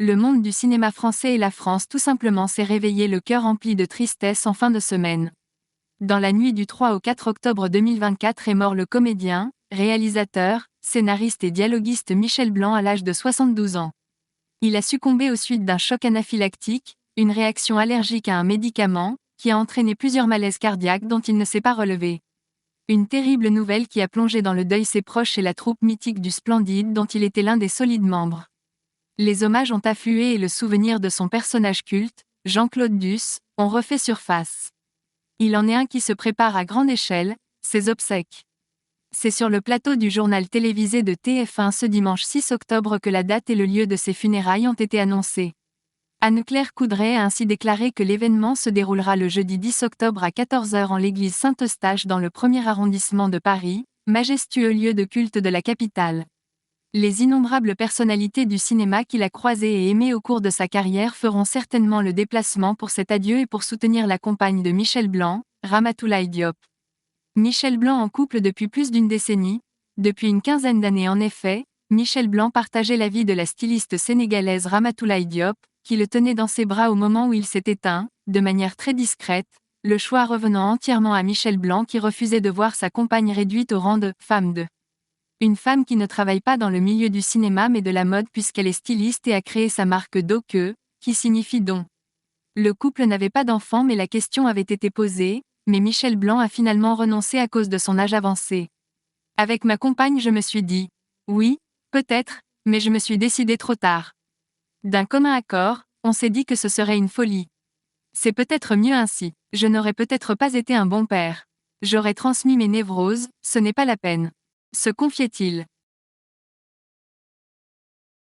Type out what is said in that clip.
Le monde du cinéma français et la France tout simplement s'est réveillé le cœur rempli de tristesse en fin de semaine. Dans la nuit du 3 au 4 octobre 2024 est mort le comédien, réalisateur, scénariste et dialoguiste Michel Blanc à l'âge de 72 ans. Il a succombé aux suites d'un choc anaphylactique, une réaction allergique à un médicament, qui a entraîné plusieurs malaises cardiaques dont il ne s'est pas relevé. Une terrible nouvelle qui a plongé dans le deuil ses proches et la troupe mythique du Splendide dont il était l'un des solides membres. Les hommages ont afflué et le souvenir de son personnage culte, Jean-Claude Duss, ont refait surface. Il en est un qui se prépare à grande échelle, ses obsèques. C'est sur le plateau du journal télévisé de TF1 ce dimanche 6 octobre que la date et le lieu de ses funérailles ont été annoncés. Anne-Claire Coudray a ainsi déclaré que l'événement se déroulera le jeudi 10 octobre à 14 h en l'église Saint-Eustache dans le 1er arrondissement de Paris, majestueux lieu de culte de la capitale. Les innombrables personnalités du cinéma qu'il a croisées et aimées au cours de sa carrière feront certainement le déplacement pour cet adieu et pour soutenir la compagne de Michel Blanc, Ramatoulaye Diop. Michel Blanc en couple depuis plus d'une décennie, depuis une quinzaine d'années en effet, Michel Blanc partageait la vie de la styliste sénégalaise Ramatoulaye Diop, qui le tenait dans ses bras au moment où il s'est éteint, de manière très discrète, le choix revenant entièrement à Michel Blanc qui refusait de voir sa compagne réduite au rang de « femme de ». Une femme qui ne travaille pas dans le milieu du cinéma mais de la mode puisqu'elle est styliste et a créé sa marque Do-Que, qui signifie don. Le couple n'avait pas d'enfant mais la question avait été posée, mais Michel Blanc a finalement renoncé à cause de son âge avancé. Avec ma compagne je me suis dit, oui, peut-être, mais je me suis décidé trop tard. D'un commun accord, on s'est dit que ce serait une folie. C'est peut-être mieux ainsi, je n'aurais peut-être pas été un bon père. J'aurais transmis mes névroses, ce n'est pas la peine. Se confiait-il.